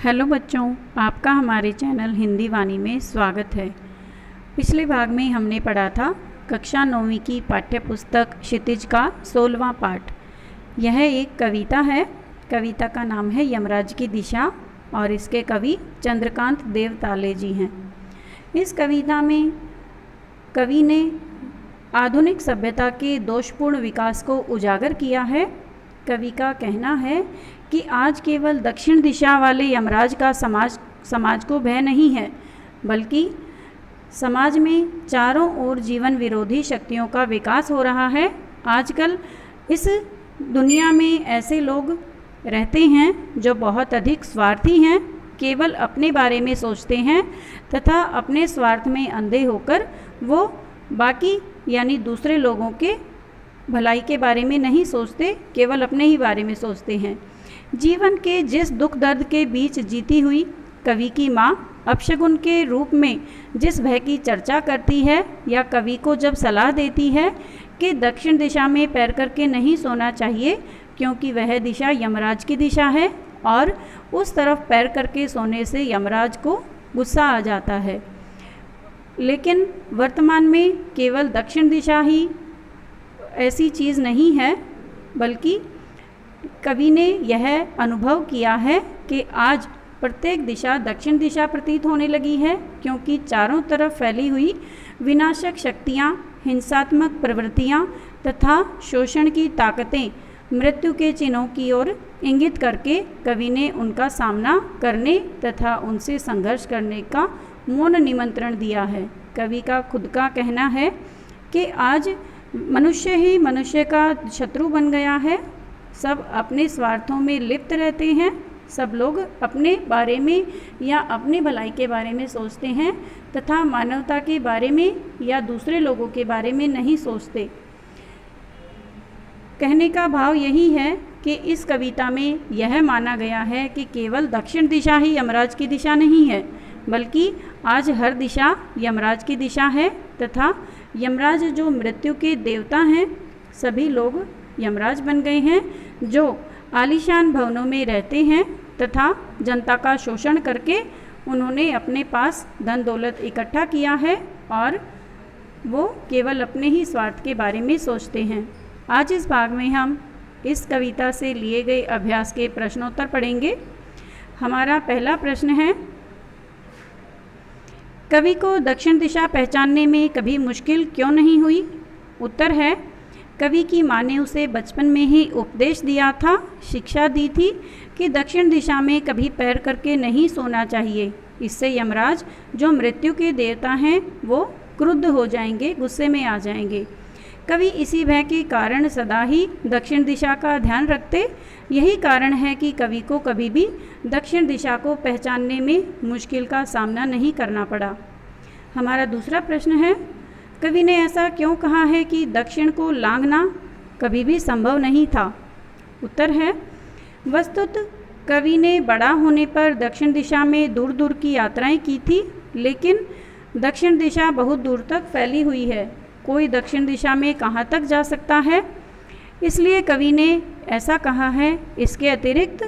Hello बच्चों, आपका हमारे चैनल हिंदी वाणी में स्वागत है। पिछले भाग में हमने पढ़ा था कक्षा 9वीं की पाठ्य पुस्तक क्षितिज का 16वां पाठ। यह एक कविता है। कविता का नाम है यमराज की दिशा और इसके कवि चंद्रकांत देवताले जी हैं। इस कविता में कवि ने आधुनिक सभ्यता के दोषपूर्ण विकास को उजागर किया है। कवि का कहना है कि आज केवल दक्षिण दिशा वाले यमराज का समाज को भय नहीं है, बल्कि समाज में चारों ओर जीवन विरोधी शक्तियों का विकास हो रहा है। आजकल इस दुनिया में ऐसे लोग रहते हैं जो बहुत अधिक स्वार्थी हैं, केवल अपने बारे में सोचते हैं तथा अपने स्वार्थ में अंधे होकर वो बाकी यानी दूसरे लोगों के भलाई के बारे में नहीं सोचते, केवल अपने ही बारे में सोचते हैं। जीवन के जिस दुख दर्द के बीच जीती हुई कवि की माँ अपशगुन के रूप में जिस भय की चर्चा करती है या कवि को जब सलाह देती है कि दक्षिण दिशा में पैर करके नहीं सोना चाहिए क्योंकि वह दिशा यमराज की दिशा है और उस तरफ पैर करके सोने से यमराज को गुस्सा आ जाता है। लेकिन वर्तमान में केवल दक्षिण दिशा ही ऐसी चीज़ नहीं है, बल्कि कवि ने यह अनुभव किया है कि आज प्रत्येक दिशा दक्षिण दिशा प्रतीत होने लगी है, क्योंकि चारों तरफ फैली हुई विनाशक शक्तियाँ, हिंसात्मक प्रवृत्तियाँ तथा शोषण की ताकतें मृत्यु के चिन्हों की ओर इंगित करके कवि ने उनका सामना करने तथा उनसे संघर्ष करने का मौन निमंत्रण दिया है। कवि का खुद का कहना है कि आज मनुष्य ही मनुष्य का शत्रु बन गया है। सब अपने स्वार्थों में लिप्त रहते हैं। सब लोग अपने बारे में या अपनी भलाई के बारे में सोचते हैं तथा मानवता के बारे में या दूसरे लोगों के बारे में नहीं सोचते। कहने का भाव यही है कि इस कविता में यह माना गया है कि केवल दक्षिण दिशा ही यमराज की दिशा नहीं है, बल्कि आज हर दिशा यमराज की दिशा है तथा यमराज जो मृत्यु के देवता हैं, सभी लोग यमराज बन गए हैं, जो आलीशान भवनों में रहते हैं तथा जनता का शोषण करके उन्होंने अपने पास धन दौलत इकट्ठा किया है और वो केवल अपने ही स्वार्थ के बारे में सोचते हैं। आज इस भाग में हम इस कविता से लिए गए अभ्यास के प्रश्नोत्तर पढ़ेंगे। हमारा पहला प्रश्न है, कवि को दक्षिण दिशा पहचानने में कभी मुश्किल क्यों नहीं हुई? उत्तर है, कवि की माँ ने उसे बचपन में ही उपदेश दिया था, शिक्षा दी थी कि दक्षिण दिशा में कभी पैर करके नहीं सोना चाहिए। इससे यमराज जो मृत्यु के देवता हैं वो क्रुद्ध हो जाएंगे, गुस्से में आ जाएंगे। कवि इसी भय के कारण सदा ही दक्षिण दिशा का ध्यान रखते। यही कारण है कि कवि को कभी भी दक्षिण दिशा को पहचानने में मुश्किल का सामना नहीं करना पड़ा। हमारा दूसरा प्रश्न है, कवि ने ऐसा क्यों कहा है कि दक्षिण को लांघना कभी भी संभव नहीं था? उत्तर है, वस्तुतः कवि ने बड़ा होने पर दक्षिण दिशा में दूर दूर की यात्राएं की थी, लेकिन दक्षिण दिशा बहुत दूर तक फैली हुई है। कोई दक्षिण दिशा में कहाँ तक जा सकता है, इसलिए कवि ने ऐसा कहा है। इसके अतिरिक्त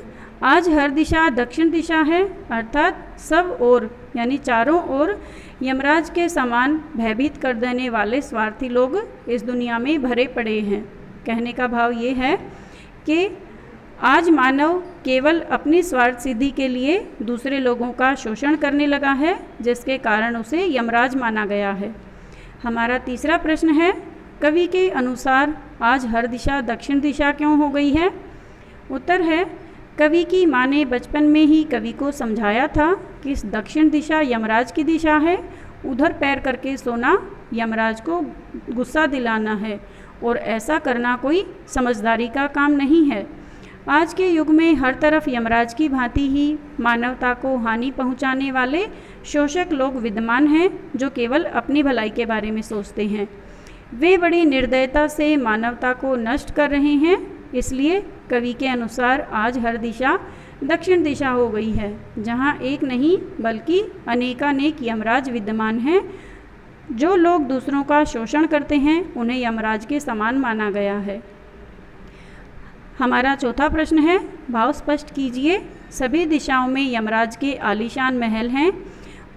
आज हर दिशा दक्षिण दिशा है, अर्थात सब ओर यानी चारों ओर यमराज के समान भयभीत कर देने वाले स्वार्थी लोग इस दुनिया में भरे पड़े हैं। कहने का भाव ये है कि आज मानव केवल अपनी स्वार्थ सिद्धि के लिए दूसरे लोगों का शोषण करने लगा है, जिसके कारण उसे यमराज माना गया है। हमारा तीसरा प्रश्न है, कवि के अनुसार आज हर दिशा दक्षिण दिशा क्यों हो गई है? उत्तर है, कवि की माँ ने बचपन में ही कवि को समझाया था कि दक्षिण दिशा यमराज की दिशा है, उधर पैर करके सोना यमराज को गुस्सा दिलाना है और ऐसा करना कोई समझदारी का काम नहीं है। आज के युग में हर तरफ यमराज की भांति ही मानवता को हानि पहुंचाने वाले शोषक लोग विद्यमान हैं, जो केवल अपनी भलाई के बारे में सोचते हैं। वे बड़ी निर्दयता से मानवता को नष्ट कर रहे हैं। इसलिए कवि के अनुसार आज हर दिशा दक्षिण दिशा हो गई है, जहां एक नहीं बल्कि अनेकानेक यमराज विद्यमान हैं। जो लोग दूसरों का शोषण करते हैं उन्हें यमराज के समान माना गया है। हमारा चौथा प्रश्न है, भाव स्पष्ट कीजिए। सभी दिशाओं में यमराज के आलीशान महल हैं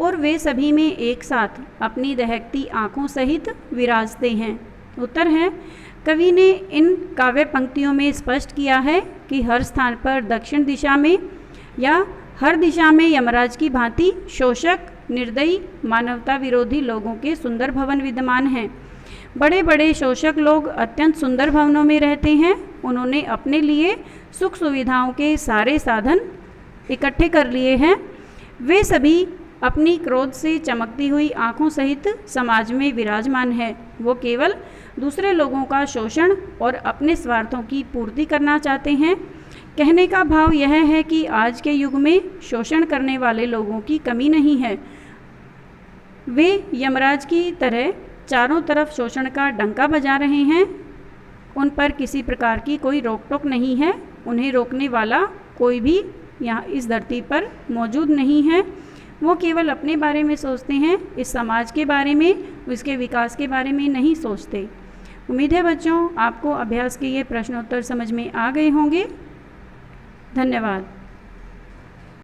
और वे सभी में एक साथ अपनी दहकती आँखों सहित विराजते हैं। उत्तर है, कवि ने इन काव्य पंक्तियों में स्पष्ट किया है कि हर स्थान पर दक्षिण दिशा में या हर दिशा में यमराज की भांति शोषक, निर्दयी, मानवता विरोधी लोगों के सुंदर भवन विद्यमान हैं। बड़े बड़े शोषक लोग अत्यंत सुंदर भवनों में रहते हैं। उन्होंने अपने लिए सुख सुविधाओं के सारे साधन इकट्ठे कर लिए हैं। वे सभी अपनी क्रोध से चमकती हुई आँखों सहित समाज में विराजमान है। वो केवल दूसरे लोगों का शोषण और अपने स्वार्थों की पूर्ति करना चाहते हैं। कहने का भाव यह है कि आज के युग में शोषण करने वाले लोगों की कमी नहीं है। वे यमराज की तरह चारों तरफ शोषण का डंका बजा रहे हैं। उन पर किसी प्रकार की कोई रोक टोक नहीं है। उन्हें रोकने वाला कोई भी यहाँ इस धरती पर मौजूद नहीं है। वो केवल अपने बारे में सोचते हैं, इस समाज के बारे में, उसके विकास के बारे में नहीं सोचते। उम्मीद है बच्चों आपको अभ्यास के ये प्रश्नोत्तर समझ में आ गए होंगे। धन्यवाद।